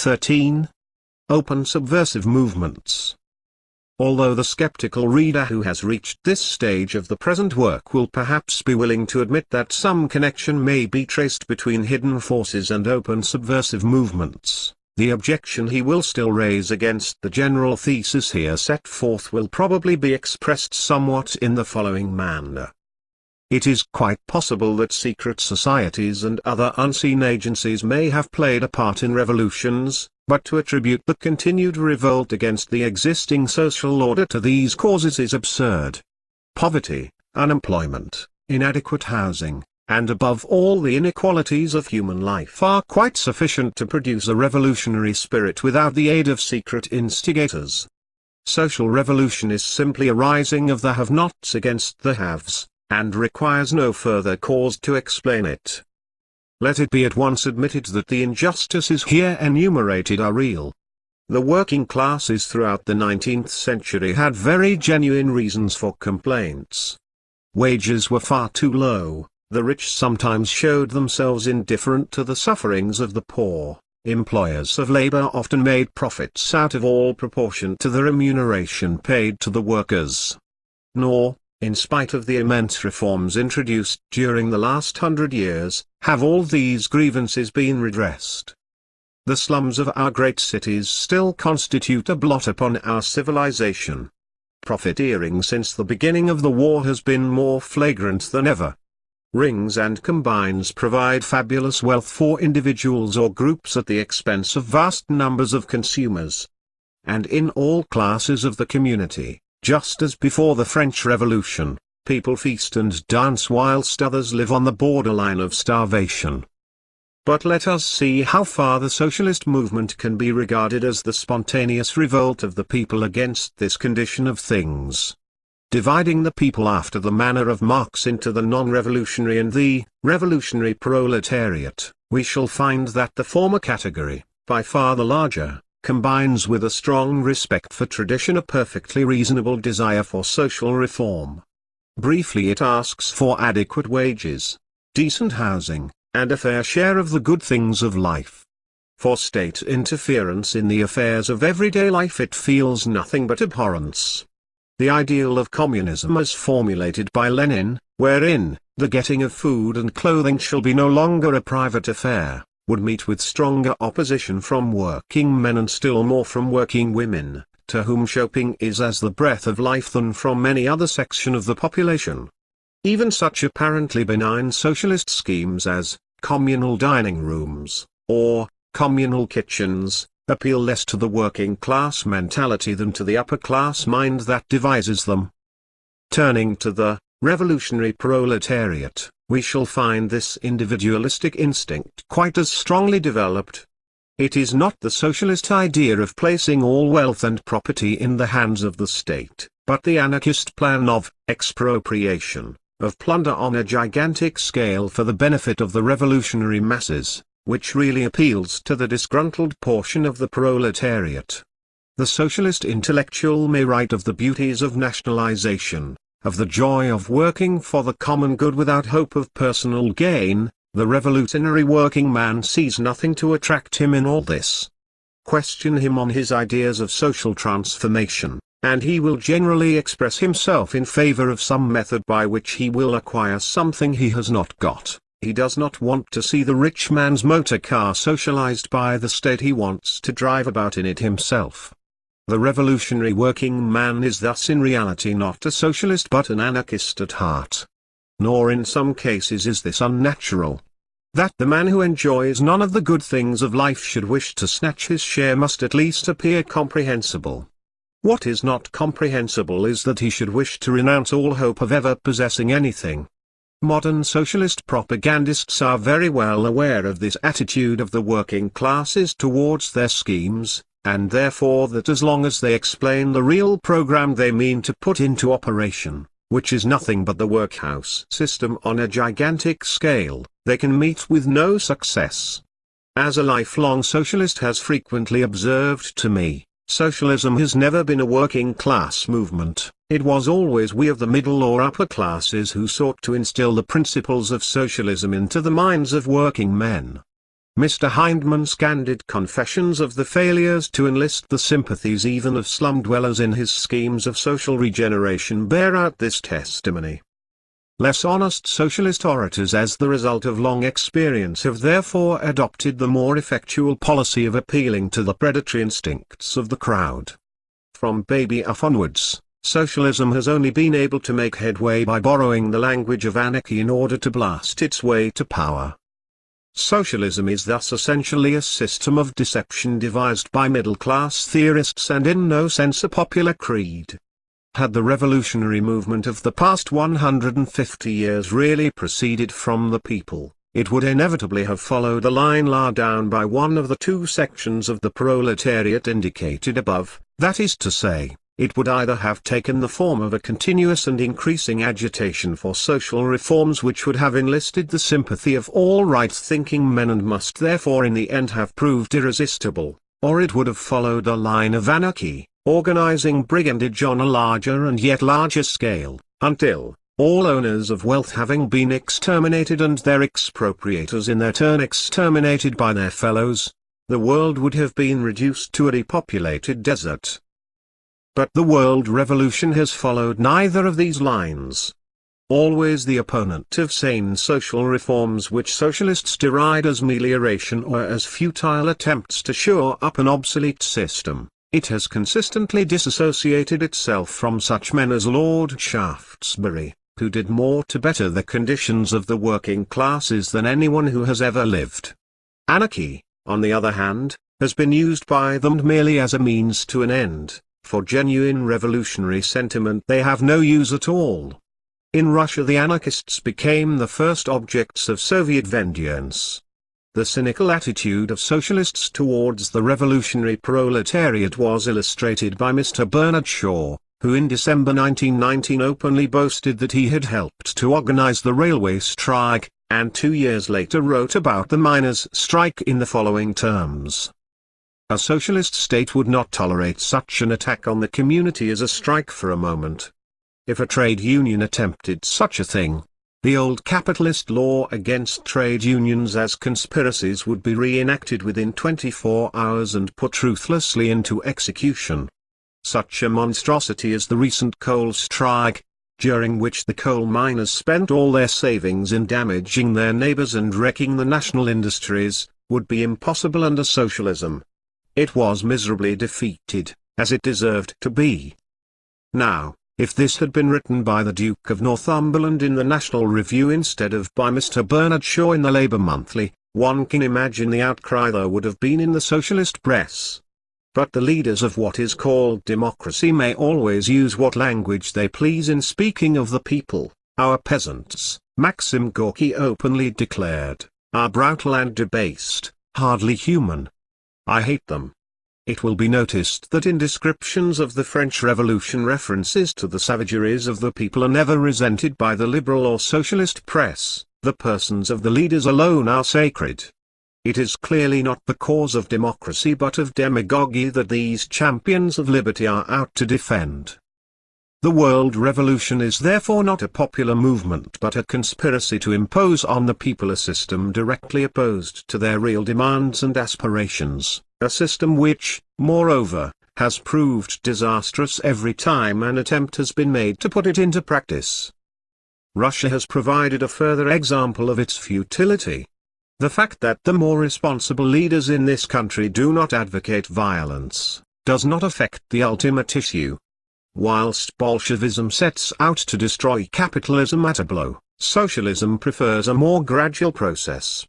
13. Open subversive movements. Although the skeptical reader who has reached this stage of the present work will perhaps be willing to admit that some connection may be traced between hidden forces and open subversive movements, the objection he will still raise against the general thesis here set forth will probably be expressed somewhat in the following manner. It is quite possible that secret societies and other unseen agencies may have played a part in revolutions, but to attribute the continued revolt against the existing social order to these causes is absurd. Poverty, unemployment, inadequate housing, and above all the inequalities of human life are quite sufficient to produce a revolutionary spirit without the aid of secret instigators. Social revolution is simply a rising of the have-nots against the haves, and requires no further cause to explain it. Let it be at once admitted that the injustices here enumerated are real. The working classes throughout the 19th century had very genuine reasons for complaints. Wages were far too low, the rich sometimes showed themselves indifferent to the sufferings of the poor, employers of labor often made profits out of all proportion to the remuneration paid to the workers. Nor, in spite of the immense reforms introduced during the last 100 years, have all these grievances been redressed. The slums of our great cities still constitute a blot upon our civilization. Profiteering since the beginning of the war has been more flagrant than ever. Rings and combines provide fabulous wealth for individuals or groups at the expense of vast numbers of consumers. And in all classes of the community, just as before the French Revolution, people feast and dance whilst others live on the borderline of starvation. But let us see how far the socialist movement can be regarded as the spontaneous revolt of the people against this condition of things. Dividing the people after the manner of Marx into the non-revolutionary and the revolutionary proletariat, we shall find that the former category, by far the larger, combines with a strong respect for tradition a perfectly reasonable desire for social reform. Briefly, it asks for adequate wages, decent housing, and a fair share of the good things of life. For state interference in the affairs of everyday life it feels nothing but abhorrence. The ideal of communism as formulated by Lenin, wherein the getting of food and clothing shall be no longer a private affair, would meet with stronger opposition from working men and still more from working women, to whom shopping is as the breath of life, than from any other section of the population. Even such apparently benign socialist schemes as communal dining rooms, or communal kitchens, appeal less to the working class mentality than to the upper class mind that devises them. Turning to the revolutionary proletariat, we shall find this individualistic instinct quite as strongly developed. It is not the socialist idea of placing all wealth and property in the hands of the state, but the anarchist plan of expropriation, of plunder on a gigantic scale for the benefit of the revolutionary masses, which really appeals to the disgruntled portion of the proletariat. The socialist intellectual may write of the beauties of nationalization, of the joy of working for the common good without hope of personal gain. The revolutionary working man sees nothing to attract him in all this. Question him on his ideas of social transformation, and he will generally express himself in favor of some method by which he will acquire something he has not got. He does not want to see the rich man's motor car socialized by the state, he wants to drive about in it himself. The revolutionary working man is thus in reality not a socialist but an anarchist at heart. Nor in some cases is this unnatural. That the man who enjoys none of the good things of life should wish to snatch his share must at least appear comprehensible. What is not comprehensible is that he should wish to renounce all hope of ever possessing anything. Modern socialist propagandists are very well aware of this attitude of the working classes towards their schemes, and therefore that as long as they explain the real program they mean to put into operation, which is nothing but the workhouse system on a gigantic scale, they can meet with no success. As a lifelong socialist has frequently observed to me, socialism has never been a working class movement, it was always we of the middle or upper classes who sought to instill the principles of socialism into the minds of working men. Mr. Hindman's candid confessions of the failures to enlist the sympathies even of slum dwellers in his schemes of social regeneration bear out this testimony. Less honest socialist orators as the result of long experience have therefore adopted the more effectual policy of appealing to the predatory instincts of the crowd. From Babeuf onwards, socialism has only been able to make headway by borrowing the language of anarchy in order to blast its way to power. Socialism is thus essentially a system of deception devised by middle-class theorists and in no sense a popular creed. Had the revolutionary movement of the past 150 years really proceeded from the people, it would inevitably have followed the line laid down by one of the two sections of the proletariat indicated above, that is to say, it would either have taken the form of a continuous and increasing agitation for social reforms which would have enlisted the sympathy of all right-thinking men and must therefore in the end have proved irresistible, or it would have followed a line of anarchy, organizing brigandage on a larger and yet larger scale, until, all owners of wealth having been exterminated and their expropriators in their turn exterminated by their fellows, the world would have been reduced to a depopulated desert. But the world revolution has followed neither of these lines. Always the opponent of sane social reforms which socialists deride as melioration or as futile attempts to shore up an obsolete system, it has consistently disassociated itself from such men as Lord Shaftesbury, who did more to better the conditions of the working classes than anyone who has ever lived. Anarchy, on the other hand, has been used by them merely as a means to an end. For genuine revolutionary sentiment they have no use at all. In Russia the anarchists became the first objects of Soviet vengeance. The cynical attitude of socialists towards the revolutionary proletariat was illustrated by Mr. Bernard Shaw, who in December 1919 openly boasted that he had helped to organize the railway strike, and 2 years later wrote about the miners' strike in the following terms. A socialist state would not tolerate such an attack on the community as a strike for a moment. If a trade union attempted such a thing, the old capitalist law against trade unions as conspiracies would be reenacted within 24 hours and put ruthlessly into execution. Such a monstrosity as the recent coal strike, during which the coal miners spent all their savings in damaging their neighbors and wrecking the national industries, would be impossible under socialism. It was miserably defeated, as it deserved to be. Now, if this had been written by the Duke of Northumberland in the National Review instead of by Mr. Bernard Shaw in the Labour Monthly, one can imagine the outcry there would have been in the socialist press. But the leaders of what is called democracy may always use what language they please in speaking of the people. Our peasants, Maxim Gorky openly declared, are brutal and debased, hardly human. I hate them. It will be noticed that in descriptions of the French Revolution references to the savageries of the people are never resented by the liberal or socialist press. The persons of the leaders alone are sacred. It is clearly not the cause of democracy but of demagogy that these champions of liberty are out to defend. The world revolution is therefore not a popular movement but a conspiracy to impose on the people a system directly opposed to their real demands and aspirations, a system which, moreover, has proved disastrous every time an attempt has been made to put it into practice. Russia has provided a further example of its futility. The fact that the more responsible leaders in this country do not advocate violence, does not affect the ultimate issue. Whilst Bolshevism sets out to destroy capitalism at a blow, socialism prefers a more gradual process.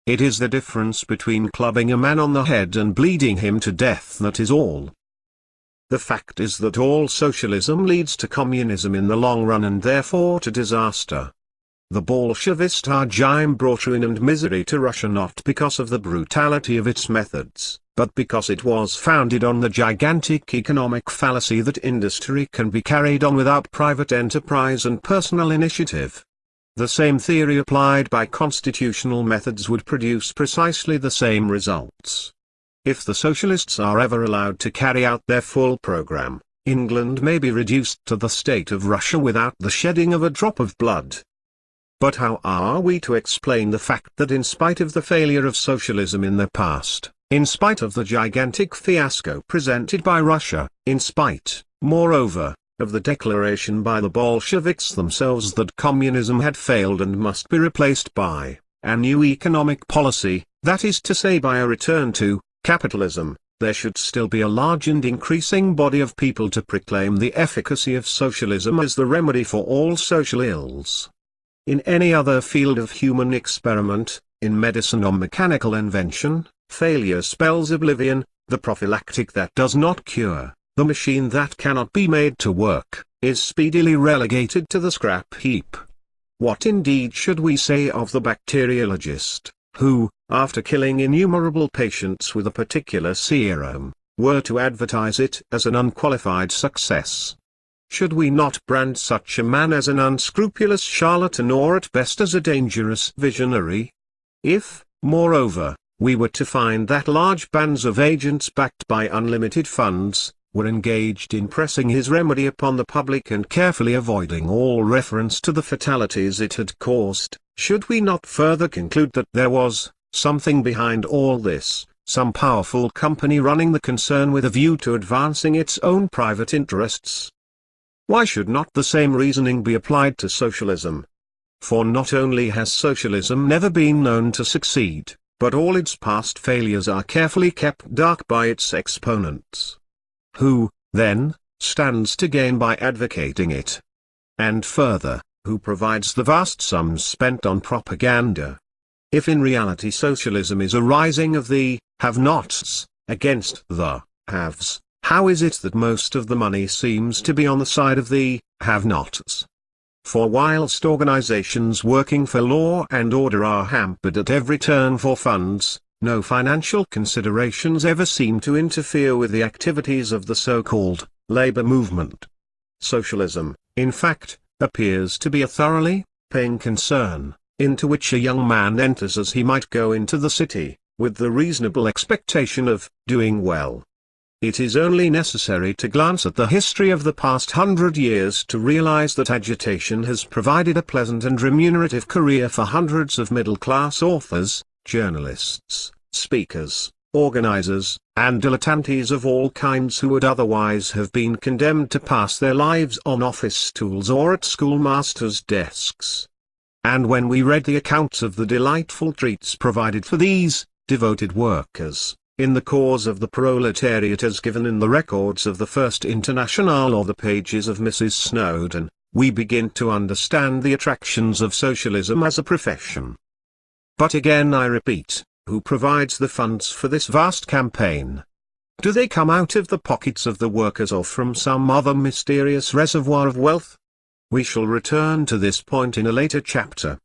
It is the difference between clubbing a man on the head and bleeding him to death that is all. The fact is that all socialism leads to communism in the long run and therefore to disaster. The Bolshevist regime brought ruin and misery to Russia not because of the brutality of its methods, but because it was founded on the gigantic economic fallacy that industry can be carried on without private enterprise and personal initiative. The same theory applied by constitutional methods would produce precisely the same results. If the socialists are ever allowed to carry out their full program, England may be reduced to the state of Russia without the shedding of a drop of blood. But how are we to explain the fact that in spite of the failure of socialism in the past, in spite of the gigantic fiasco presented by Russia, in spite, moreover, of the declaration by the Bolsheviks themselves that communism had failed and must be replaced by a new economic policy, that is to say by a return to capitalism, there should still be a large and increasing body of people to proclaim the efficacy of socialism as the remedy for all social ills. In any other field of human experiment, in medicine or mechanical invention, failure spells oblivion. The prophylactic that does not cure, the machine that cannot be made to work, is speedily relegated to the scrap heap. What indeed should we say of the bacteriologist, who, after killing innumerable patients with a particular serum, were to advertise it as an unqualified success? Should we not brand such a man as an unscrupulous charlatan or at best as a dangerous visionary? If, moreover, we were to find that large bands of agents backed by unlimited funds, were engaged in pressing his remedy upon the public and carefully avoiding all reference to the fatalities it had caused, should we not further conclude that there was something behind all this, some powerful company running the concern with a view to advancing its own private interests? Why should not the same reasoning be applied to socialism? For not only has socialism never been known to succeed, but all its past failures are carefully kept dark by its exponents. Who, then, stands to gain by advocating it? And further, who provides the vast sums spent on propaganda? If in reality socialism is a rising of the have-nots against the haves, how is it that most of the money seems to be on the side of the have-nots? For whilst organizations working for law and order are hampered at every turn for funds, no financial considerations ever seem to interfere with the activities of the so-called labor movement. Socialism, in fact, appears to be a thoroughly paying concern, into which a young man enters as he might go into the city, with the reasonable expectation of doing well. It is only necessary to glance at the history of the past 100 years to realize that agitation has provided a pleasant and remunerative career for hundreds of middle-class authors, journalists, speakers, organizers, and dilettantes of all kinds who would otherwise have been condemned to pass their lives on office stools or at schoolmasters' desks. And when we read the accounts of the delightful treats provided for these devoted workers, in the cause of the proletariat as given in the records of the First International or the pages of Mrs. Snowdon, we begin to understand the attractions of socialism as a profession. But again I repeat, who provides the funds for this vast campaign? Do they come out of the pockets of the workers or from some other mysterious reservoir of wealth? We shall return to this point in a later chapter.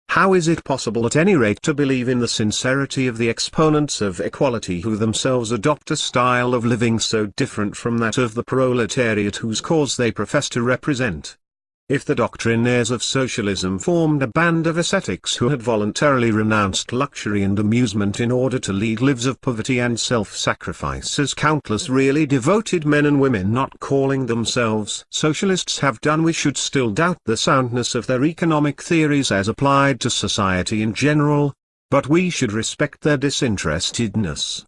How is it possible at any rate to believe in the sincerity of the exponents of equality who themselves adopt a style of living so different from that of the proletariat whose cause they profess to represent? If the doctrinaires of socialism formed a band of ascetics who had voluntarily renounced luxury and amusement in order to lead lives of poverty and self-sacrifice as countless really devoted men and women not calling themselves socialists have done, we should still doubt the soundness of their economic theories as applied to society in general, but we should respect their disinterestedness.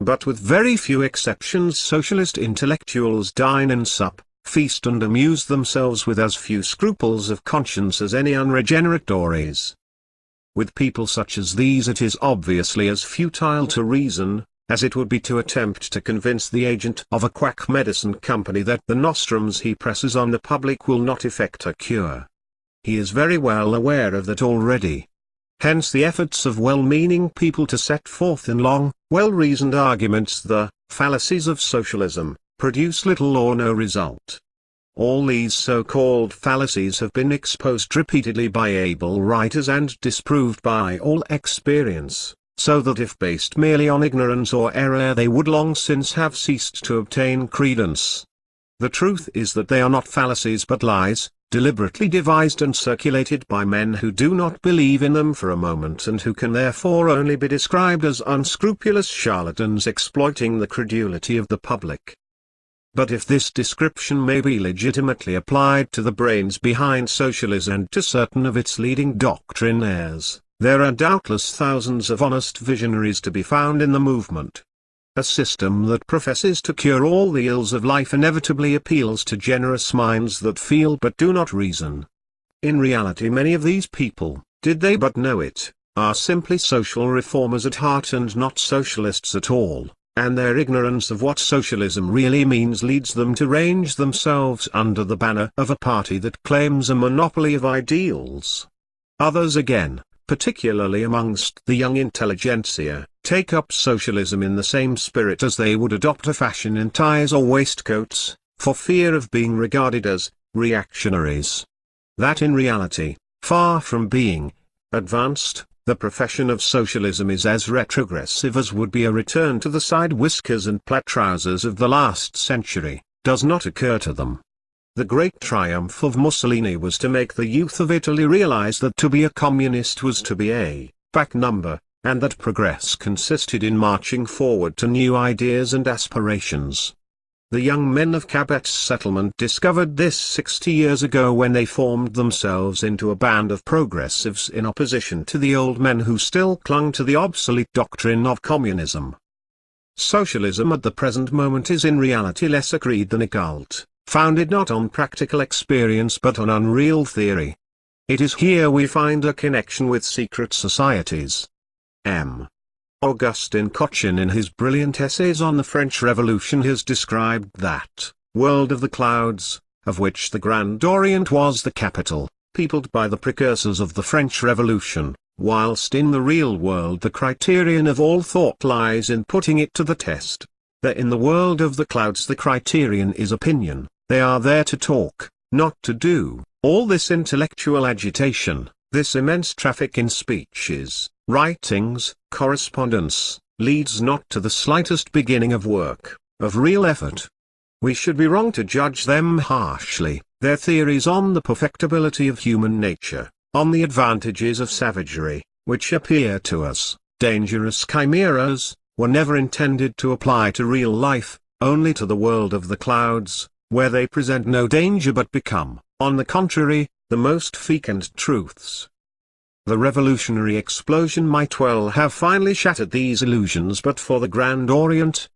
But with very few exceptions socialist intellectuals dine and sup, feast and amuse themselves with as few scruples of conscience as any unregenerate Tories. With people such as these it is obviously as futile to reason, as it would be to attempt to convince the agent of a quack medicine company that the nostrums he presses on the public will not effect a cure. He is very well aware of that already. Hence the efforts of well-meaning people to set forth in long, well-reasoned arguments the fallacies of socialism, produce little or no result. All these so-called fallacies have been exposed repeatedly by able writers and disproved by all experience, so that if based merely on ignorance or error they would long since have ceased to obtain credence. The truth is that they are not fallacies but lies, deliberately devised and circulated by men who do not believe in them for a moment and who can therefore only be described as unscrupulous charlatans exploiting the credulity of the public. But if this description may be legitimately applied to the brains behind socialism and to certain of its leading doctrinaires, there are doubtless thousands of honest visionaries to be found in the movement. A system that professes to cure all the ills of life inevitably appeals to generous minds that feel but do not reason. In reality, many of these people, did they but know it, are simply social reformers at heart and not socialists at all, and their ignorance of what socialism really means leads them to range themselves under the banner of a party that claims a monopoly of ideals. Others again, particularly amongst the young intelligentsia, take up socialism in the same spirit as they would adopt a fashion in ties or waistcoats, for fear of being regarded as reactionaries. That in reality, far from being advanced, the profession of socialism is as retrogressive as would be a return to the side whiskers and plaid trousers of the last century, does not occur to them. The great triumph of Mussolini was to make the youth of Italy realize that to be a communist was to be a back number, and that progress consisted in marching forward to new ideas and aspirations. The young men of Cabet's settlement discovered this 60 years ago when they formed themselves into a band of progressives in opposition to the old men who still clung to the obsolete doctrine of communism. Socialism at the present moment is in reality less a creed than a cult, founded not on practical experience but on unreal theory. It is here we find a connection with secret societies. M. Augustin Cochin in his brilliant essays on the French Revolution has described that world of the clouds, of which the Grand Orient was the capital, peopled by the precursors of the French Revolution, whilst in the real world the criterion of all thought lies in putting it to the test. That in the world of the clouds the criterion is opinion, they are there to talk, not to do. All this intellectual agitation, this immense traffic in speeches, writings, correspondence, leads not to the slightest beginning of work, of real effort. We should be wrong to judge them harshly. Their theories on the perfectibility of human nature, on the advantages of savagery, which appear to us dangerous chimeras, were never intended to apply to real life, only to the world of the clouds, where they present no danger but become, on the contrary, the most fecund truths. The revolutionary explosion might well have finally shattered these illusions but for the Grand Orient.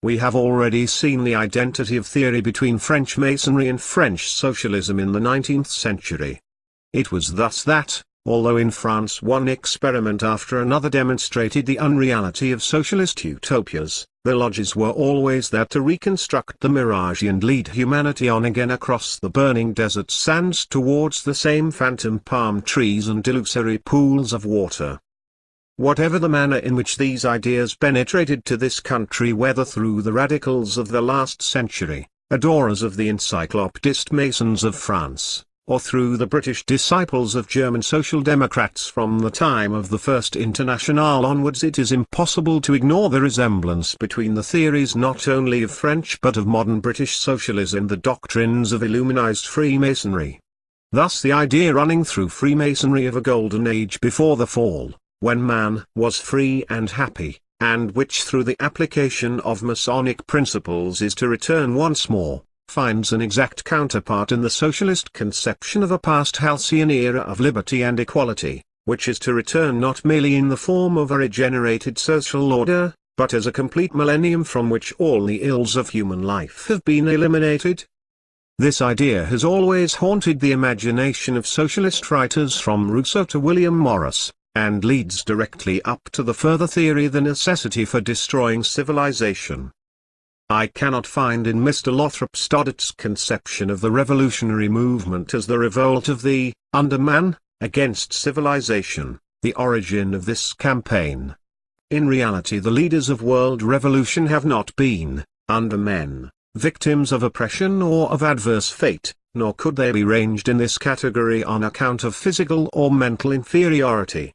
We have already seen the identity of theory between French Masonry and French Socialism in the 19th century. It was thus that, although in France one experiment after another demonstrated the unreality of socialist utopias, the lodges were always there to reconstruct the mirage and lead humanity on again across the burning desert sands towards the same phantom palm trees and illusory pools of water. Whatever the manner in which these ideas penetrated to this country, whether through the radicals of the last century, adorers of the encyclopedist Masons of France, or through the British disciples of German Social Democrats from the time of the First Internationale onwards, it is impossible to ignore the resemblance between the theories not only of French but of modern British socialism and the doctrines of Illuminized Freemasonry. Thus the idea running through Freemasonry of a golden age before the fall, when man was free and happy, and which through the application of Masonic principles is to return once more, finds an exact counterpart in the socialist conception of a past halcyon era of liberty and equality, which is to return not merely in the form of a regenerated social order, but as a complete millennium from which all the ills of human life have been eliminated. This idea has always haunted the imagination of socialist writers from Rousseau to William Morris, and leads directly up to the further theory the necessity for destroying civilization. I cannot find in Mr. Lothrop Stoddart's conception of the revolutionary movement as the revolt of the underman against civilization, the origin of this campaign. In reality, the leaders of world revolution have not been undermen, victims of oppression or of adverse fate, nor could they be ranged in this category on account of physical or mental inferiority.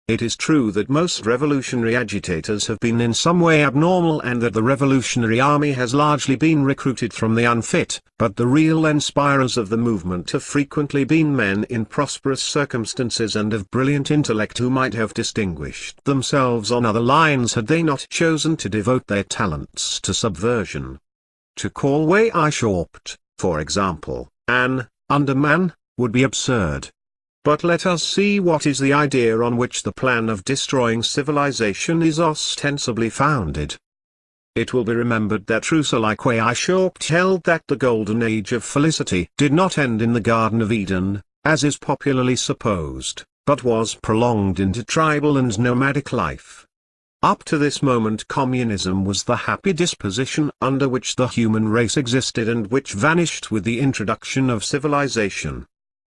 It is true that most revolutionary agitators have been in some way abnormal and that the revolutionary army has largely been recruited from the unfit, but the real inspirers of the movement have frequently been men in prosperous circumstances and of brilliant intellect who might have distinguished themselves on other lines had they not chosen to devote their talents to subversion. To call Weishaupt, for example, an underman, would be absurd. But let us see what is the idea on which the plan of destroying civilization is ostensibly founded. It will be remembered that Rousseau, like Weishaupt, held that the golden age of felicity did not end in the Garden of Eden, as is popularly supposed, but was prolonged into tribal and nomadic life. Up to this moment communism was the happy disposition under which the human race existed and which vanished with the introduction of civilization.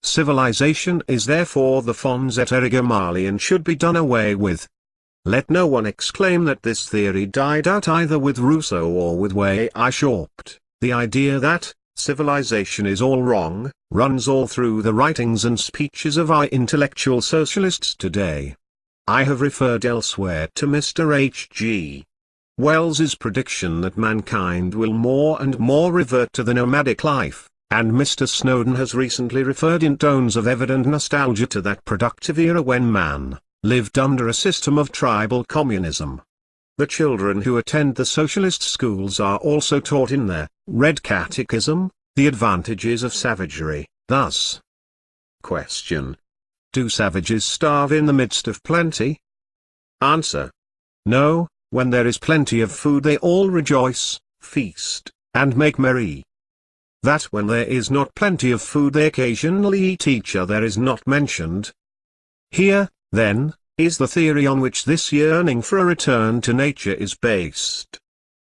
Civilization is therefore the fons et erga mali and should be done away with. Let no one exclaim that this theory died out either with Rousseau or with Weishaupt. The idea that civilization is all wrong runs all through the writings and speeches of our intellectual socialists today. I have referred elsewhere to Mr. H.G. Wells's prediction that mankind will more and more revert to the nomadic life, and Mr. Snowden has recently referred in tones of evident nostalgia to that productive era when man lived under a system of tribal communism. The children who attend the socialist schools are also taught in their Red Catechism the advantages of savagery, thus. Question. Do savages starve in the midst of plenty? Answer. No, when there is plenty of food they all rejoice, feast, and make merry. That when there is not plenty of food they occasionally eat each other is not mentioned. Here, then, is the theory on which this yearning for a return to nature is based.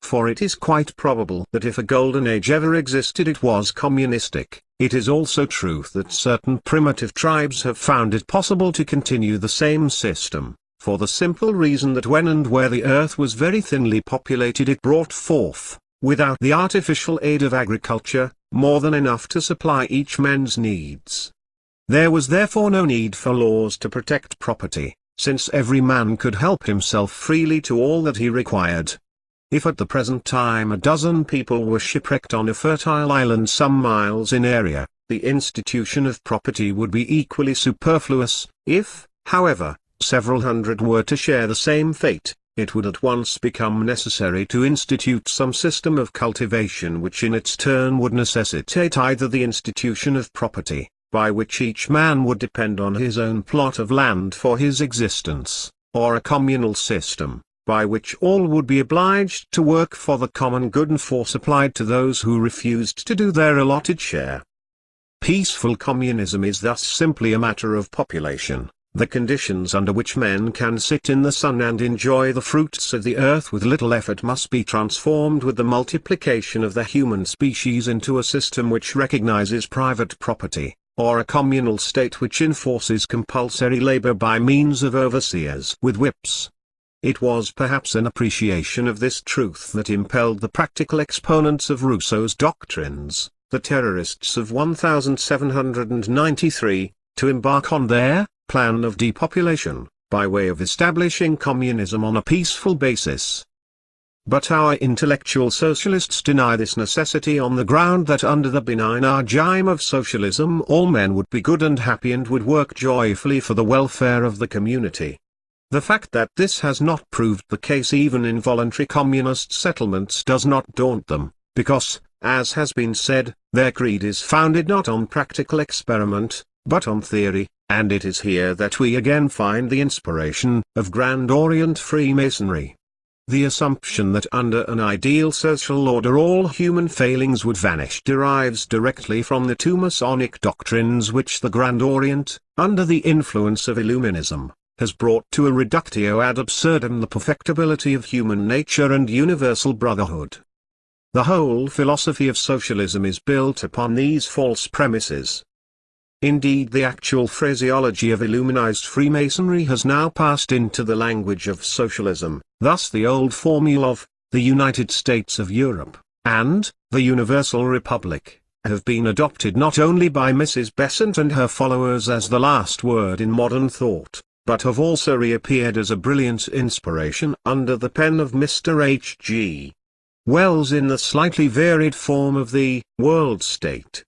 For it is quite probable that if a golden age ever existed it was communistic. It is also true that certain primitive tribes have found it possible to continue the same system, for the simple reason that when and where the earth was very thinly populated it brought forth, without the artificial aid of agriculture, more than enough to supply each man's needs. There was therefore no need for laws to protect property, since every man could help himself freely to all that he required. If at the present time a dozen people were shipwrecked on a fertile island some miles in area, the institution of property would be equally superfluous. If, however, several hundred were to share the same fate, it would at once become necessary to institute some system of cultivation which in its turn would necessitate either the institution of property, by which each man would depend on his own plot of land for his existence, or a communal system, by which all would be obliged to work for the common good and force applied to those who refused to do their allotted share. Peaceful communism is thus simply a matter of population. The conditions under which men can sit in the sun and enjoy the fruits of the earth with little effort must be transformed with the multiplication of the human species into a system which recognizes private property, or a communal state which enforces compulsory labor by means of overseers with whips. It was perhaps an appreciation of this truth that impelled the practical exponents of Rousseau's doctrines, the terrorists of 1793, to embark on their plan of depopulation, by way of establishing communism on a peaceful basis. But our intellectual socialists deny this necessity on the ground that under the benign regime of socialism all men would be good and happy and would work joyfully for the welfare of the community. The fact that this has not proved the case even in voluntary communist settlements does not daunt them, because, as has been said, their creed is founded not on practical experiment, but on theory, and it is here that we again find the inspiration of Grand Orient Freemasonry. The assumption that under an ideal social order all human failings would vanish derives directly from the two Masonic doctrines which the Grand Orient, under the influence of Illuminism, has brought to a reductio ad absurdum the perfectibility of human nature and universal brotherhood. The whole philosophy of socialism is built upon these false premises. Indeed, the actual phraseology of Illuminized Freemasonry has now passed into the language of socialism. Thus the old formula of the United States of Europe and the Universal Republic have been adopted not only by Mrs. Besant and her followers as the last word in modern thought, but have also reappeared as a brilliant inspiration under the pen of Mr. H.G. Wells in the slightly varied form of the World State.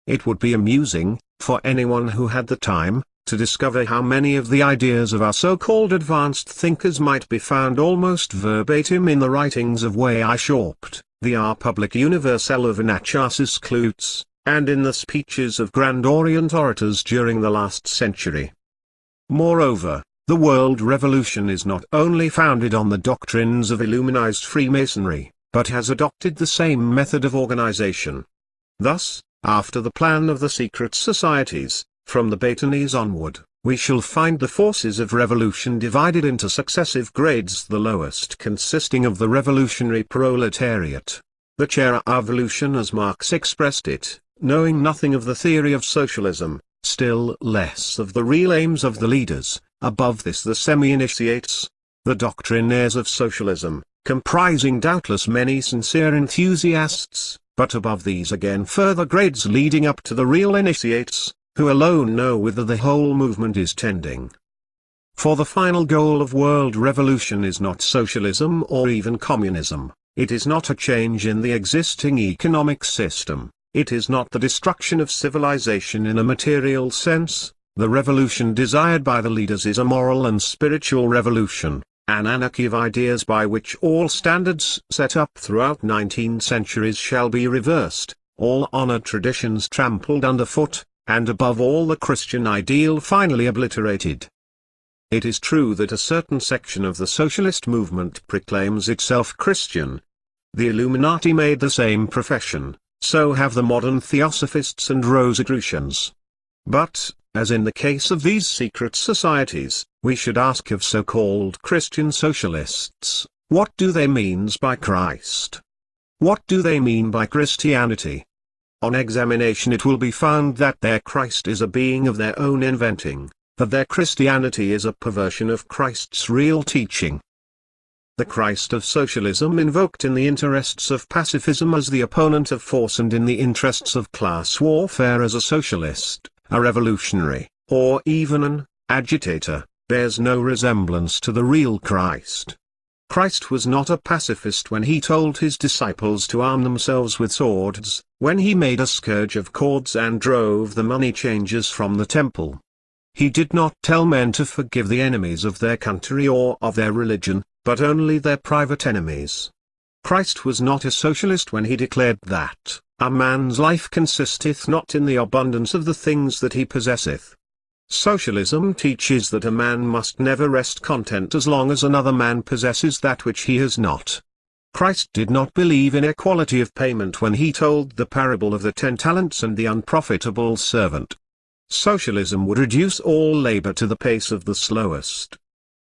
It would be amusing, for anyone who had the time, to discover how many of the ideas of our so-called advanced thinkers might be found almost verbatim in the writings of Weishaupt, the Republic Universelle of Anacharsis Clootz, and in the speeches of Grand Orient orators during the last century. Moreover, the world revolution is not only founded on the doctrines of Illuminized Freemasonry, but has adopted the same method of organization. Thus, after the plan of the secret societies, from the Bâtonnese onward, we shall find the forces of revolution divided into successive grades, the lowest consisting of the revolutionary proletariat, the chair-revolution as Marx expressed it, knowing nothing of the theory of socialism, still less of the real aims of the leaders. Above this the semi-initiates, the doctrinaires of socialism, comprising doubtless many sincere enthusiasts, but above these again further grades leading up to the real initiates, who alone know whither the whole movement is tending. For the final goal of world revolution is not socialism or even communism, it is not a change in the existing economic system, it is not the destruction of civilization in a material sense. The revolution desired by the leaders is a moral and spiritual revolution, an anarchy of ideas by which all standards set up throughout 19 centuries shall be reversed, all honored traditions trampled underfoot, and above all the Christian ideal finally obliterated. It is true that a certain section of the socialist movement proclaims itself Christian. The Illuminati made the same profession, so have the modern Theosophists and Rosicrucians. But, as in the case of these secret societies, we should ask of so-called Christian socialists, what do they mean by Christ? What do they mean by Christianity? On examination it will be found that their Christ is a being of their own inventing, that their Christianity is a perversion of Christ's real teaching. The Christ of socialism invoked in the interests of pacifism as the opponent of force and in the interests of class warfare as a socialist, a revolutionary, or even an agitator, bears no resemblance to the real Christ. Christ was not a pacifist when he told his disciples to arm themselves with swords, when he made a scourge of cords and drove the money changers from the temple. He did not tell men to forgive the enemies of their country or of their religion, but only their private enemies. Christ was not a socialist when he declared that, "A man's life consisteth not in the abundance of the things that he possesseth." Socialism teaches that a man must never rest content as long as another man possesses that which he has not. Christ did not believe in equality of payment when he told the parable of the 10 talents and the unprofitable servant. Socialism would reduce all labor to the pace of the slowest.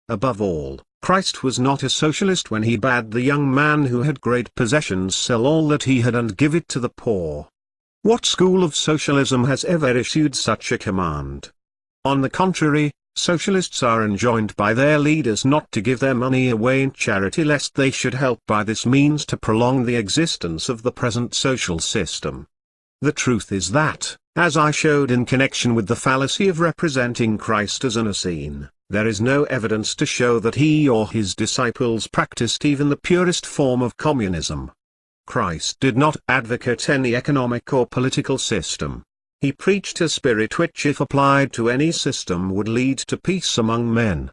Above all, Christ was not a socialist when he bade the young man who had great possessions sell all that he had and give it to the poor. What school of socialism has ever issued such a command? On the contrary, socialists are enjoined by their leaders not to give their money away in charity lest they should help by this means to prolong the existence of the present social system. The truth is that, as I showed in connection with the fallacy of representing Christ as an Essene, there is no evidence to show that he or his disciples practiced even the purest form of communism. Christ did not advocate any economic or political system. He preached a spirit which if applied to any system would lead to peace among men.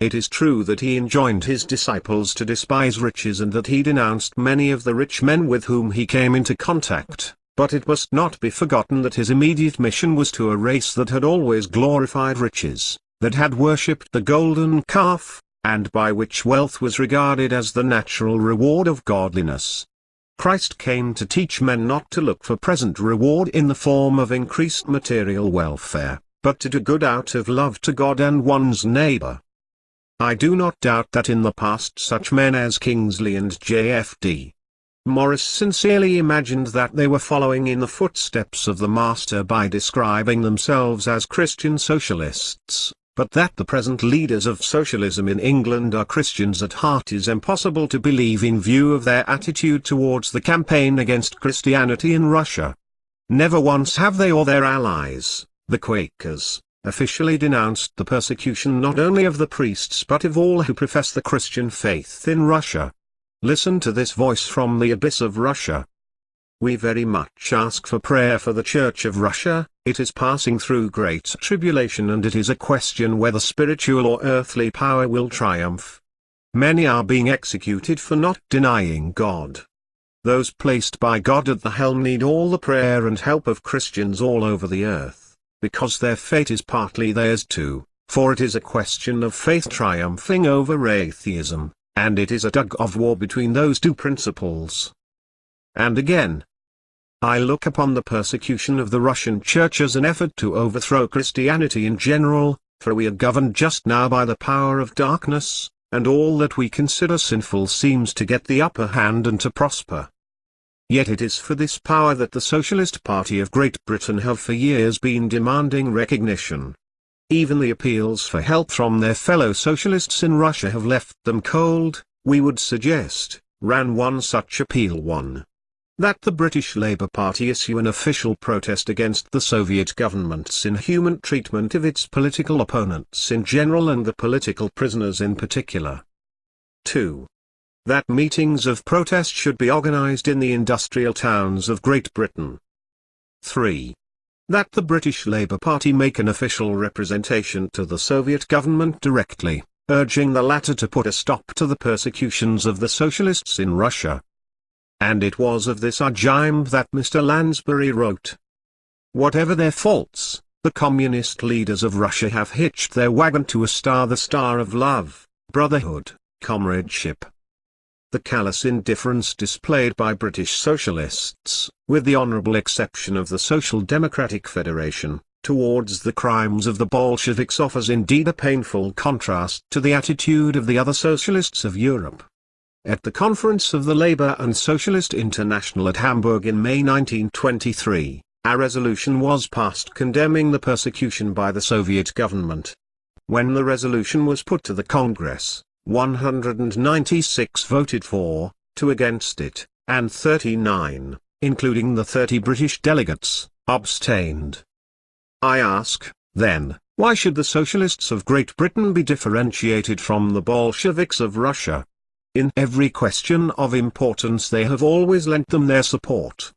It is true that he enjoined his disciples to despise riches and that he denounced many of the rich men with whom he came into contact, but it must not be forgotten that his immediate mission was to a race that had always glorified riches, that had worshipped the golden calf, and by which wealth was regarded as the natural reward of godliness. Christ came to teach men not to look for present reward in the form of increased material welfare, but to do good out of love to God and one's neighbor. I do not doubt that in the past such men as Kingsley and J.F.D. Morris sincerely imagined that they were following in the footsteps of the Master by describing themselves as Christian socialists, but that the present leaders of socialism in England are Christians at heart is impossible to believe in view of their attitude towards the campaign against Christianity in Russia. Never once have they or their allies, the Quakers, officially denounced the persecution not only of the priests but of all who profess the Christian faith in Russia. Listen to this voice from the abyss of Russia. We very much ask for prayer for the Church of Russia. It is passing through great tribulation and it is a question whether spiritual or earthly power will triumph. Many are being executed for not denying God. Those placed by God at the helm need all the prayer and help of Christians all over the earth, because their fate is partly theirs too, for it is a question of faith triumphing over atheism, and it is a tug-of-war between those two principles. And again, I look upon the persecution of the Russian Church as an effort to overthrow Christianity in general, for we are governed just now by the power of darkness, and all that we consider sinful seems to get the upper hand and to prosper. Yet it is for this power that the Socialist Party of Great Britain have for years been demanding recognition. Even the appeals for help from their fellow socialists in Russia have left them cold. We would suggest, ran one such appeal 1. That the British Labour Party issue an official protest against the Soviet government's inhuman treatment of its political opponents in general and the political prisoners in particular. 2. That meetings of protest should be organised in the industrial towns of Great Britain. 3. That the British Labour Party make an official representation to the Soviet government directly, urging the latter to put a stop to the persecutions of the socialists in Russia. And it was of this argument that Mr. Lansbury wrote, "Whatever their faults, the communist leaders of Russia have hitched their wagon to a star, the star of love, brotherhood, comradeship." The callous indifference displayed by British socialists, with the honourable exception of the Social Democratic Federation, towards the crimes of the Bolsheviks offers indeed a painful contrast to the attitude of the other socialists of Europe. At the conference of the Labour and Socialist International at Hamburg in May 1923, a resolution was passed condemning the persecution by the Soviet government. When the resolution was put to the Congress, 196 voted for, 2 against it, and 39, including the 30 British delegates, abstained. I ask, then, why should the Socialists of Great Britain be differentiated from the Bolsheviks of Russia? In every question of importance they have always lent them their support.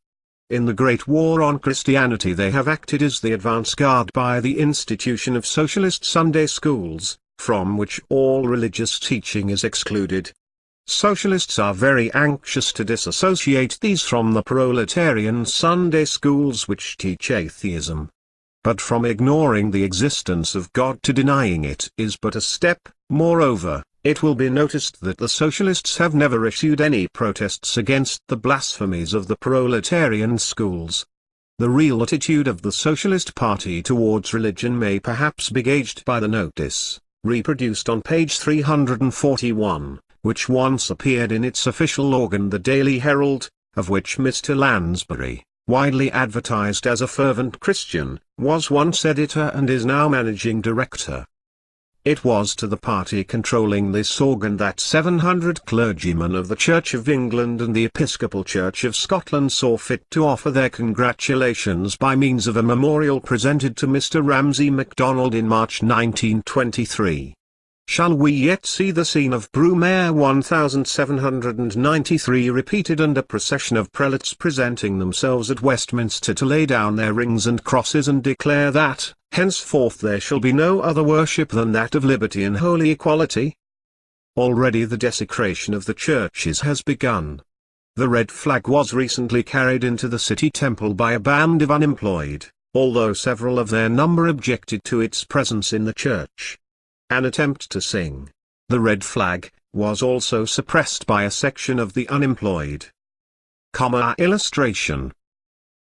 In the Great War on Christianity they have acted as the advance guard by the institution of socialist Sunday schools, from which all religious teaching is excluded. Socialists are very anxious to disassociate these from the proletarian Sunday schools which teach atheism. But from ignoring the existence of God to denying it is but a step. Moreover, it will be noticed that the socialists have never issued any protests against the blasphemies of the proletarian schools. The real attitude of the Socialist Party towards religion may perhaps be gauged by the notice, reproduced on page 341, which once appeared in its official organ the Daily Herald, of which Mr. Lansbury, widely advertised as a fervent Christian, was once editor and is now managing director. It was to the party controlling this organ that 700 clergymen of the Church of England and the Episcopal Church of Scotland saw fit to offer their congratulations by means of a memorial presented to Mr. Ramsay MacDonald in March 1923. Shall we yet see the scene of Brumaire 1793 repeated and a procession of prelates presenting themselves at Westminster to lay down their rings and crosses and declare that, henceforth there shall be no other worship than that of liberty and holy equality? Already the desecration of the churches has begun. The red flag was recently carried into the city temple by a band of unemployed, although several of their number objected to its presence in the church. An attempt to sing "The Red Flag" was also suppressed by a section of the unemployed. Illustration.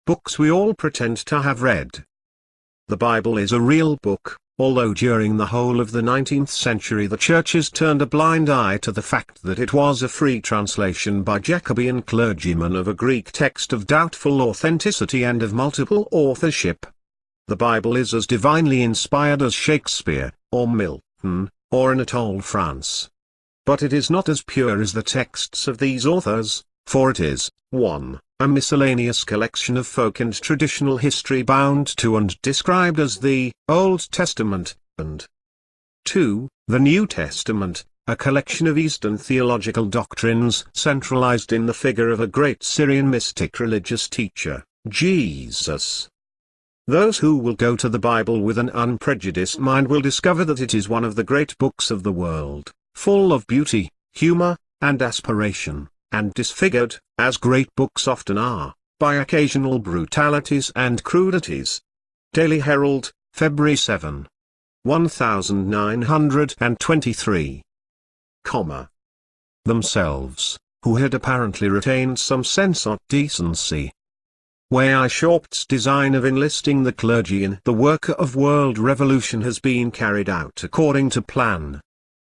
Books we all pretend to have read. The Bible is a real book, although during the whole of the 19th century the churches turned a blind eye to the fact that it was a free translation by Jacobean clergymen of a Greek text of doubtful authenticity and of multiple authorship. The Bible is as divinely inspired as Shakespeare, or Milton, or Anatole France. But it is not as pure as the texts of these authors, for it is, 1. A miscellaneous collection of folk and traditional history bound to and described as the Old Testament, and 2. The New Testament, a collection of Eastern theological doctrines centralized in the figure of a great Syrian mystic religious teacher, Jesus. Those who will go to the Bible with an unprejudiced mind will discover that it is one of the great books of the world, full of beauty, humor, and aspiration, and disfigured, as great books often are, by occasional brutalities and crudities. Daily Herald, February 7. 1923. Themselves, who had apparently retained some sense of decency. Weishaupt's design of enlisting the clergy in the work of world revolution has been carried out according to plan.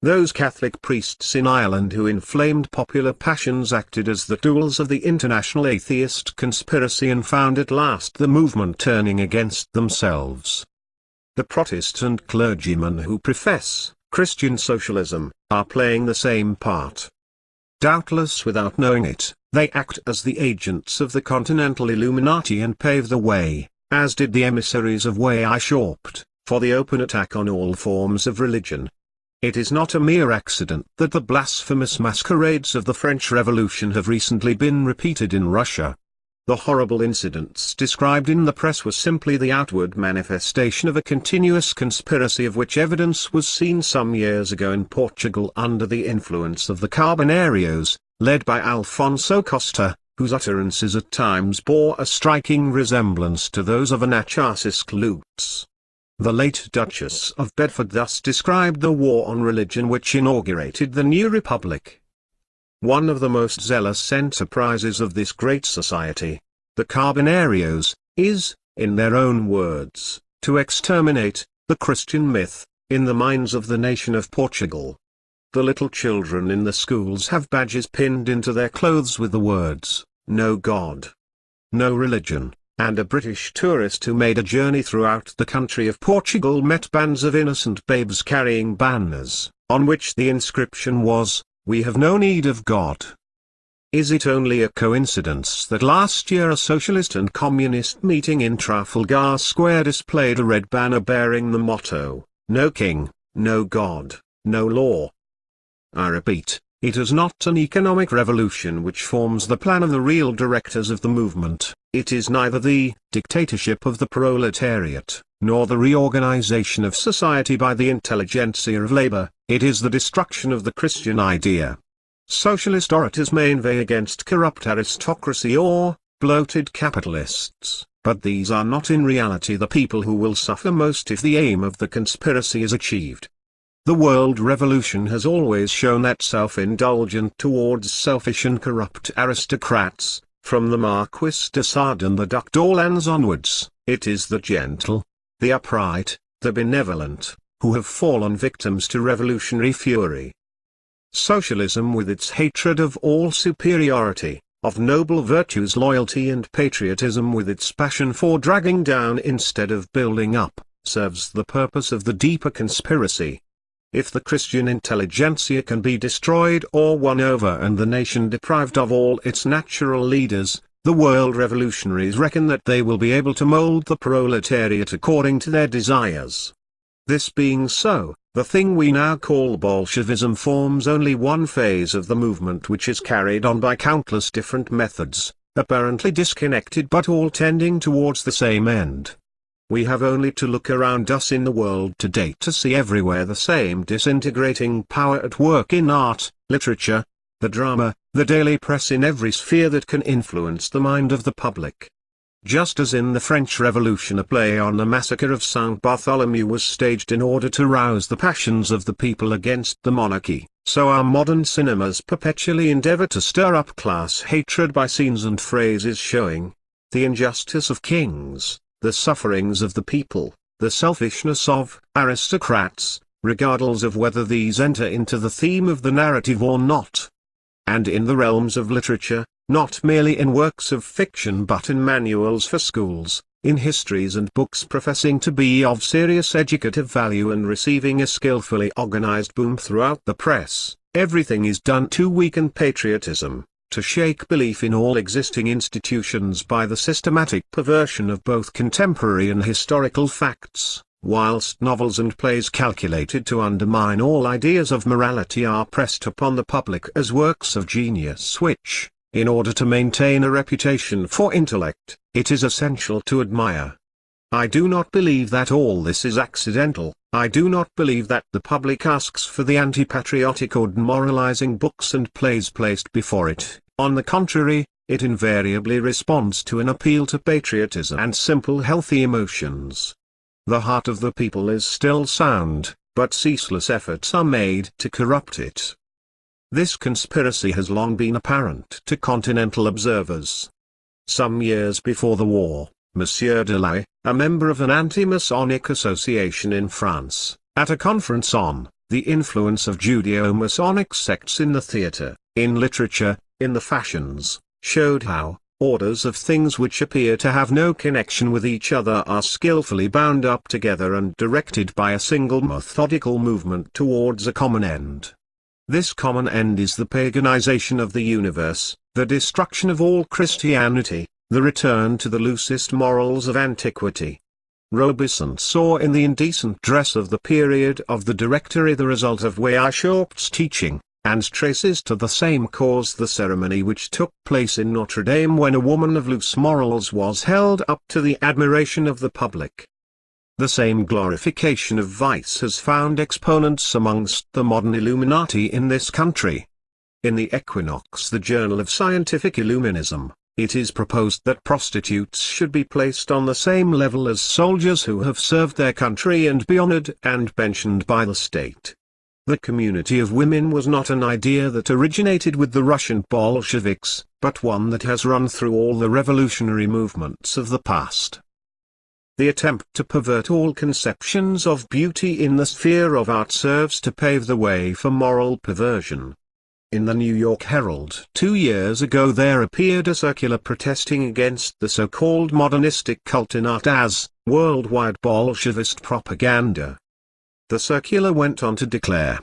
Those Catholic priests in Ireland who inflamed popular passions acted as the tools of the international atheist conspiracy and found at last the movement turning against themselves. The Protestant clergymen who profess Christian socialism are playing the same part. Doubtless without knowing it, they act as the agents of the continental Illuminati and pave the way, as did the emissaries of Weishaupt, for the open attack on all forms of religion. It is not a mere accident that the blasphemous masquerades of the French Revolution have recently been repeated in Russia. The horrible incidents described in the press were simply the outward manifestation of a continuous conspiracy of which evidence was seen some years ago in Portugal under the influence of the Carbonarios, led by Alfonso Costa, whose utterances at times bore a striking resemblance to those of Anacharsis Clootz. The late Duchess of Bedford thus described the war on religion which inaugurated the new republic. One of the most zealous enterprises of this great society, the Carbonarios, is, in their own words, to exterminate the Christian myth in the minds of the nation of Portugal. The little children in the schools have badges pinned into their clothes with the words, "No God, no religion," and a British tourist who made a journey throughout the country of Portugal met bands of innocent babes carrying banners, on which the inscription was, "We have no need of God." Is it only a coincidence that last year a socialist and communist meeting in Trafalgar Square displayed a red banner bearing the motto, "No King, no God, no law"? I repeat, it is not an economic revolution which forms the plan of the real directors of the movement. It is neither the dictatorship of the proletariat, nor the reorganization of society by the intelligentsia of labor. It is the destruction of the Christian idea. Socialist orators may inveigh against corrupt aristocracy or bloated capitalists, but these are not in reality the people who will suffer most if the aim of the conspiracy is achieved. The world revolution has always shown that self-indulgent towards selfish and corrupt aristocrats, from the Marquis de Sade and the Duc d'Orléans onwards. It is the gentle, the upright, the benevolent, who have fallen victims to revolutionary fury. Socialism with its hatred of all superiority, of noble virtues, loyalty and patriotism with its passion for dragging down instead of building up, serves the purpose of the deeper conspiracy. If the Christian intelligentsia can be destroyed or won over and the nation deprived of all its natural leaders, the world revolutionaries reckon that they will be able to mold the proletariat according to their desires. This being so, the thing we now call Bolshevism forms only one phase of the movement which is carried on by countless different methods, apparently disconnected but all tending towards the same end. We have only to look around us in the world today to see everywhere the same disintegrating power at work in art, literature, the drama, the daily press, in every sphere that can influence the mind of the public. Just as in the French Revolution a play on the massacre of Saint Bartholomew was staged in order to rouse the passions of the people against the monarchy, so our modern cinemas perpetually endeavor to stir up class hatred by scenes and phrases showing the injustice of kings, the sufferings of the people, the selfishness of aristocrats, regardless of whether these enter into the theme of the narrative or not. And in the realms of literature, not merely in works of fiction but in manuals for schools, in histories and books professing to be of serious educative value and receiving a skillfully organized boom throughout the press, everything is done to weaken patriotism, to shake belief in all existing institutions by the systematic perversion of both contemporary and historical facts, whilst novels and plays calculated to undermine all ideas of morality are pressed upon the public as works of genius which, in order to maintain a reputation for intellect, it is essential to admire. I do not believe that all this is accidental. I do not believe that the public asks for the anti-patriotic or demoralizing books and plays placed before it, On the contrary, it invariably responds to an appeal to patriotism and simple healthy emotions. The heart of the people is still sound, but ceaseless efforts are made to corrupt it. This conspiracy has long been apparent to continental observers. Some years before the war, Monsieur Delahaye, a member of an anti-Masonic association in France, at a conference on the influence of Judeo-Masonic sects in the theatre, in literature, in the fashions, showed how orders of things which appear to have no connection with each other are skillfully bound up together and directed by a single methodical movement towards a common end. This common end is the paganization of the universe, the destruction of all Christianity, the return to the loosest morals of antiquity. Robison saw in the indecent dress of the period of the Directory the result of Weishaupt's teaching, and traces to the same cause the ceremony which took place in Notre Dame when a woman of loose morals was held up to the admiration of the public. The same glorification of vice has found exponents amongst the modern Illuminati in this country. In the Equinox, the Journal of Scientific Illuminism, it is proposed that prostitutes should be placed on the same level as soldiers who have served their country and be honored and pensioned by the state. The community of women was not an idea that originated with the Russian Bolsheviks, but one that has run through all the revolutionary movements of the past. The attempt to pervert all conceptions of beauty in the sphere of art serves to pave the way for moral perversion. In the New York Herald 2 years ago there appeared a circular protesting against the so-called modernistic cult in art as worldwide Bolshevist propaganda. The circular went on to declare,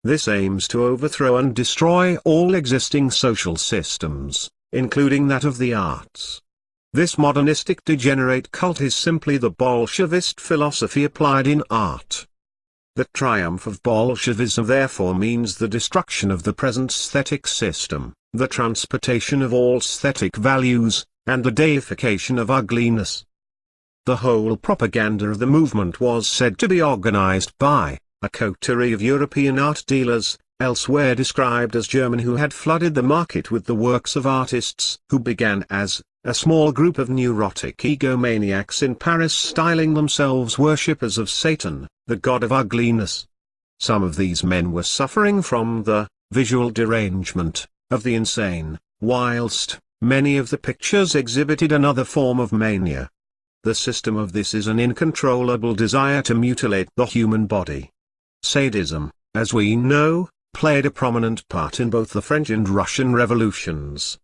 "This aims to overthrow and destroy all existing social systems, including that of the arts. This modernistic degenerate cult is simply the Bolshevist philosophy applied in art. The triumph of Bolshevism therefore means the destruction of the present aesthetic system, the transportation of all aesthetic values, and the deification of ugliness." The whole propaganda of the movement was said to be organized by a coterie of European art dealers, elsewhere described as German, who had flooded the market with the works of artists who began as a small group of neurotic egomaniacs in Paris styling themselves worshippers of Satan, the god of ugliness. Some of these men were suffering from the visual derangement of the insane, whilst many of the pictures exhibited another form of mania. The system of this is an uncontrollable desire to mutilate the human body. Sadism, as we know, played a prominent part in both the French and Russian revolutions.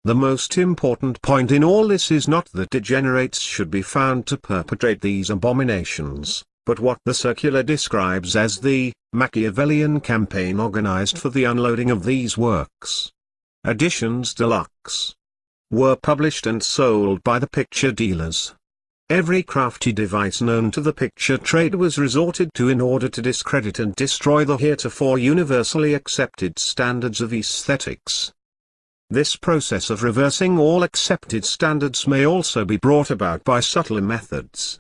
The most important point in all this is not that degenerates should be found to perpetrate these abominations, but what the circular describes as the Machiavellian campaign organized for the unloading of these works. Editions deluxe were published and sold by the picture dealers. Every crafty device known to the picture trade was resorted to in order to discredit and destroy the heretofore universally accepted standards of aesthetics. This process of reversing all accepted standards may also be brought about by subtler methods.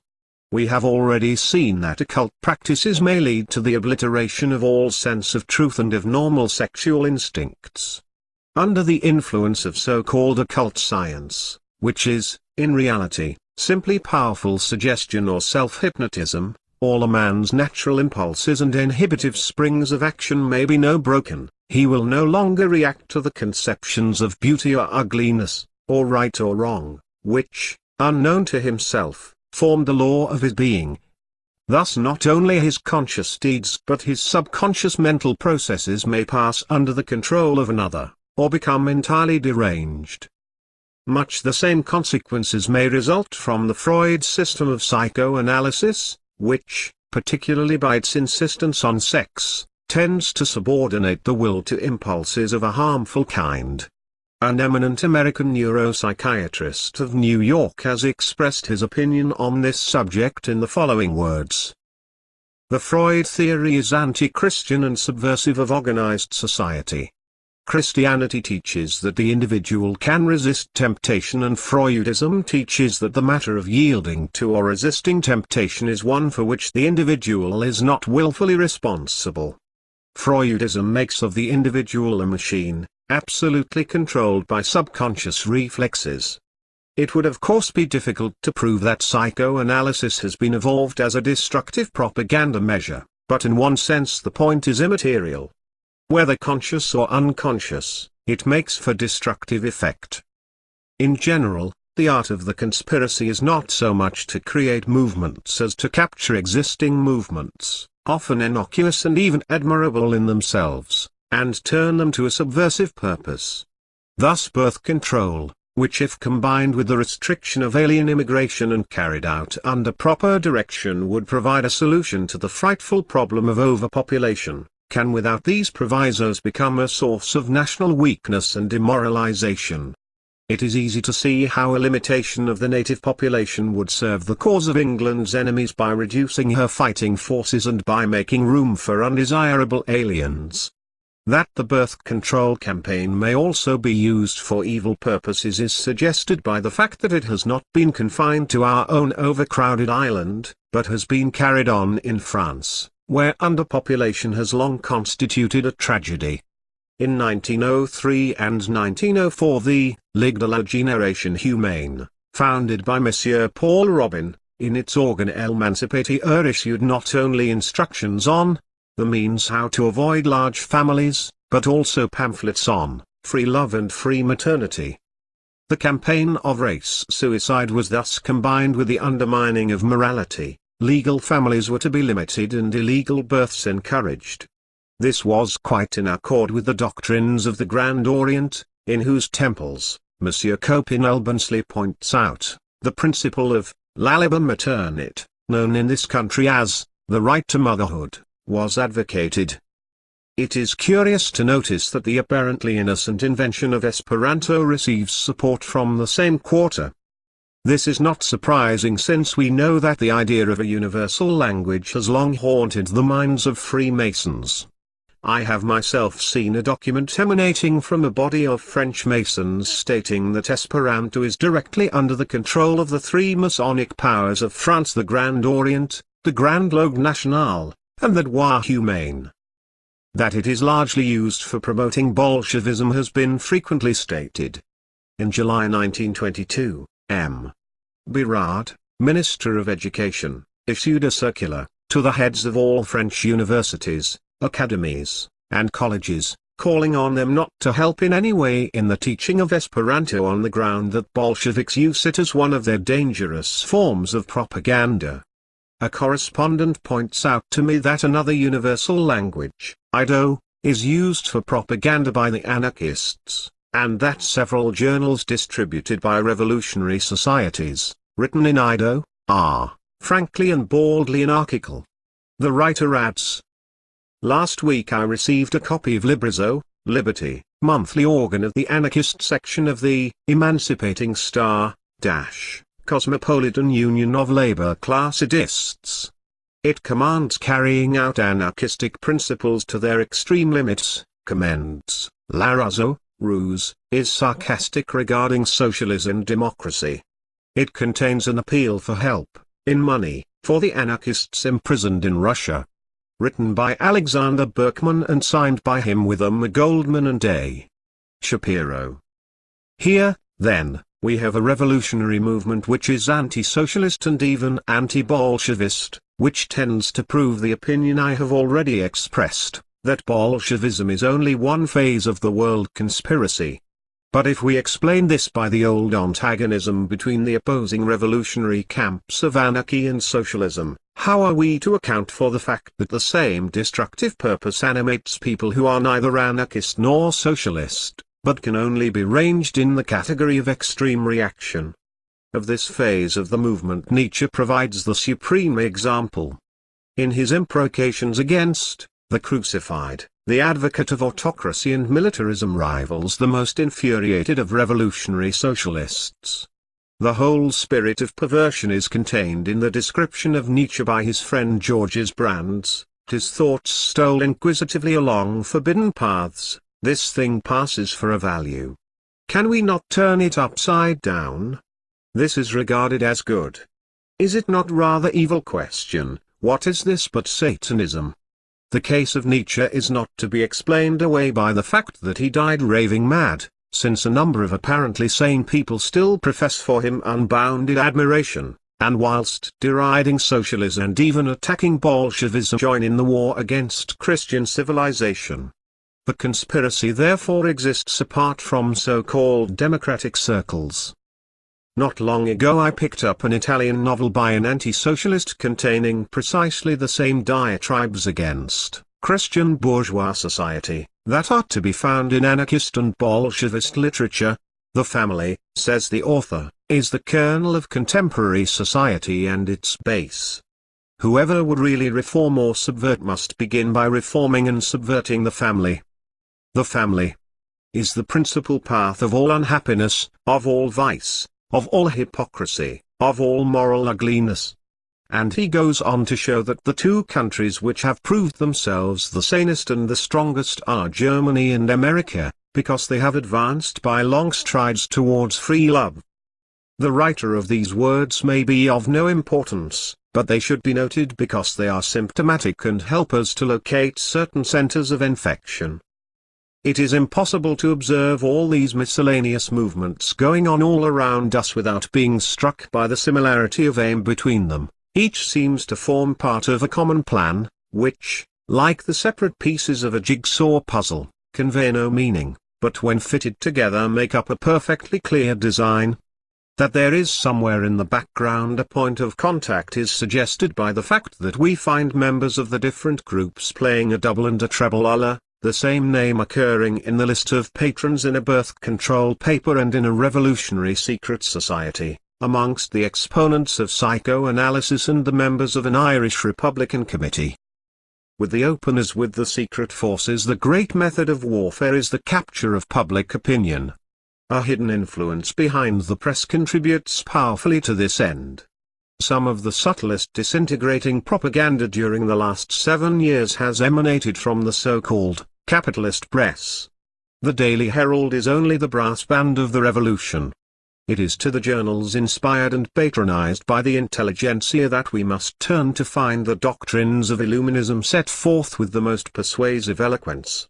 We have already seen that occult practices may lead to the obliteration of all sense of truth and of normal sexual instincts. Under the influence of so-called occult science, which is, in reality, simply powerful suggestion or self-hypnotism, all a man's natural impulses and inhibitive springs of action may be broken. He will no longer react to the conceptions of beauty or ugliness, or right or wrong, which, unknown to himself, formed the law of his being. Thus not only his conscious deeds but his subconscious mental processes may pass under the control of another, or become entirely deranged. Much the same consequences may result from the Freud system of psychoanalysis, which, particularly by its insistence on sex, tends to subordinate the will to impulses of a harmful kind. An eminent American neuropsychiatrist of New York has expressed his opinion on this subject in the following words. The Freud theory is anti-Christian and subversive of organized society. Christianity teaches that the individual can resist temptation, and Freudism teaches that the matter of yielding to or resisting temptation is one for which the individual is not willfully responsible. Freudism makes of the individual a machine, absolutely controlled by subconscious reflexes. It would of course be difficult to prove that psychoanalysis has been evolved as a destructive propaganda measure, but in one sense the point is immaterial. Whether conscious or unconscious, it makes for destructive effect. In general, the art of the conspiracy is not so much to create movements as to capture existing movements, often innocuous and even admirable in themselves, and turn them to a subversive purpose. Thus birth control, which if combined with the restriction of alien immigration and carried out under proper direction would provide a solution to the frightful problem of overpopulation, can without these provisos become a source of national weakness and demoralization. It is easy to see how a limitation of the native population would serve the cause of England's enemies by reducing her fighting forces and by making room for undesirable aliens. That the birth control campaign may also be used for evil purposes is suggested by the fact that it has not been confined to our own overcrowded island, but has been carried on in France, where underpopulation has long constituted a tragedy. In 1903 and 1904 the Ligue de la Génération Humaine, founded by Monsieur Paul Robin, in its organ L'Emancipateur issued not only instructions on the means how to avoid large families, but also pamphlets on free love and free maternity. The campaign of race suicide was thus combined with the undermining of morality. Legal families were to be limited and illegal births encouraged. This was quite in accord with the doctrines of the Grand Orient, in whose temples, Monsieur Copin-Elbensley points out, the principle of la libre maternité, known in this country as the right to motherhood, was advocated. It is curious to notice that the apparently innocent invention of Esperanto receives support from the same quarter. This is not surprising since we know that the idea of a universal language has long haunted the minds of Freemasons. I have myself seen a document emanating from a body of French Masons stating that Esperanto is directly under the control of the three Masonic powers of France: the Grand Orient, the Grand Loge National, and the Droit Humain. That it is largely used for promoting Bolshevism has been frequently stated. In July 1922, M. Birard, Minister of Education, issued a circular to the heads of all French universities, academies, and colleges, calling on them not to help in any way in the teaching of Esperanto on the ground that Bolsheviks use it as one of their dangerous forms of propaganda. A correspondent points out to me that another universal language, Ido, is used for propaganda by the anarchists, and that several journals distributed by revolutionary societies, written in Ido, are, frankly and baldly anarchical. The writer adds, "Last week I received a copy of Librizo, Liberty, monthly organ of the anarchist section of the Emancipating Star, Cosmopolitan Union of Labor Classists. It commands carrying out anarchistic principles to their extreme limits, commends, La Ruse, is sarcastic regarding socialism and democracy. It contains an appeal for help, in money, for the anarchists imprisoned in Russia. Written by Alexander Berkman and signed by him with Goldman and A. Shapiro." Here, then, we have a revolutionary movement which is anti-socialist and even anti-Bolshevist, which tends to prove the opinion I have already expressed, that Bolshevism is only one phase of the world conspiracy. But if we explain this by the old antagonism between the opposing revolutionary camps of anarchy and socialism, how are we to account for the fact that the same destructive purpose animates people who are neither anarchist nor socialist, but can only be ranged in the category of extreme reaction? Of this phase of the movement Nietzsche provides the supreme example. In his imprecations against the crucified, the advocate of autocracy and militarism rivals the most infuriated of revolutionary socialists. The whole spirit of perversion is contained in the description of Nietzsche by his friend Georges Brandes. His thoughts stole inquisitively along forbidden paths. This thing passes for a value. Can we not turn it upside down? This is regarded as good. Is it not rather evil? Question: what is this but Satanism? The case of Nietzsche is not to be explained away by the fact that he died raving mad, since a number of apparently sane people still profess for him unbounded admiration, and whilst deriding socialism and even attacking Bolshevism join in the war against Christian civilization. The conspiracy therefore exists apart from so-called democratic circles. Not long ago I picked up an Italian novel by an anti-socialist containing precisely the same diatribes against Christian bourgeois society that are to be found in anarchist and Bolshevist literature. The family, says the author, is the kernel of contemporary society and its base. Whoever would really reform or subvert must begin by reforming and subverting the family. The family is the principal path of all unhappiness, of all vice, of all hypocrisy, of all moral ugliness. And he goes on to show that the two countries which have proved themselves the sanest and the strongest are Germany and America, because they have advanced by long strides towards free love. The writer of these words may be of no importance, but they should be noted because they are symptomatic and help us to locate certain centers of infection. It is impossible to observe all these miscellaneous movements going on all around us without being struck by the similarity of aim between them. Each seems to form part of a common plan, which, like the separate pieces of a jigsaw puzzle, convey no meaning, but when fitted together make up a perfectly clear design. That there is somewhere in the background a point of contact is suggested by the fact that we find members of the different groups playing a double and a treble Allah, the same name occurring in the list of patrons in a birth control paper and in a revolutionary secret society, amongst the exponents of psychoanalysis and the members of an Irish Republican committee. With the open as with the secret forces, the great method of warfare is the capture of public opinion. A hidden influence behind the press contributes powerfully to this end. Some of the subtlest disintegrating propaganda during the last 7 years has emanated from the so-called capitalist press. The Daily Herald is only the brass band of the revolution. It is to the journals inspired and patronized by the intelligentsia that we must turn to find the doctrines of Illuminism set forth with the most persuasive eloquence.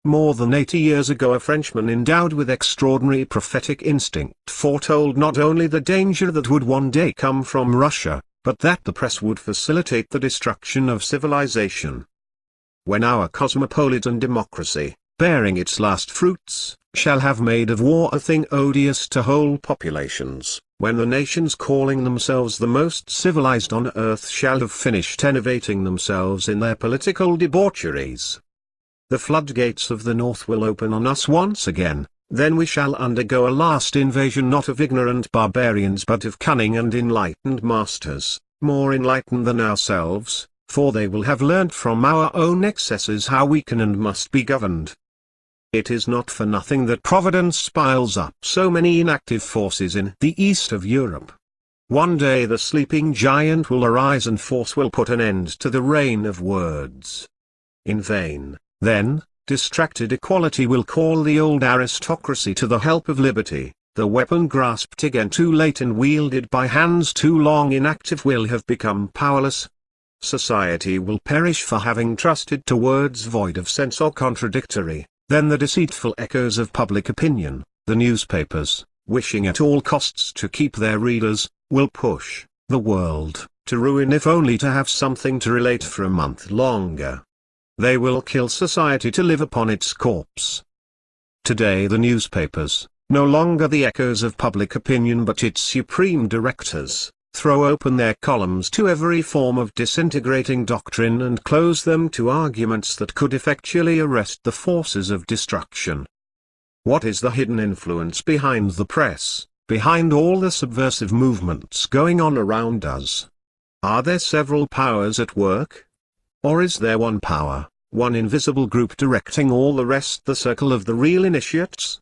More than 80 years ago a Frenchman endowed with extraordinary prophetic instinct foretold not only the danger that would one day come from Russia, but that the press would facilitate the destruction of civilization. When our cosmopolitan democracy, bearing its last fruits, shall have made of war a thing odious to whole populations, when the nations calling themselves the most civilized on earth shall have finished enervating themselves in their political debaucheries, the floodgates of the north will open on us once again. Then we shall undergo a last invasion not of ignorant barbarians but of cunning and enlightened masters, more enlightened than ourselves, for they will have learnt from our own excesses how we can and must be governed. It is not for nothing that Providence piles up so many inactive forces in the east of Europe. One day the sleeping giant will arise and force will put an end to the reign of words. In vain, then, distracted equality will call the old aristocracy to the help of liberty. The weapon grasped again too late and wielded by hands too long inactive will have become powerless. Society will perish for having trusted to words void of sense or contradictory. Then the deceitful echoes of public opinion, the newspapers, wishing at all costs to keep their readers, will push the world to ruin if only to have something to relate for a month longer. They will kill society to live upon its corpse. Today the newspapers, no longer the echoes of public opinion but its supreme directors, throw open their columns to every form of disintegrating doctrine and close them to arguments that could effectually arrest the forces of destruction. What is the hidden influence behind the press, behind all the subversive movements going on around us? Are there several powers at work? Or is there one power, one invisible group directing all the rest, the circle of the real initiates?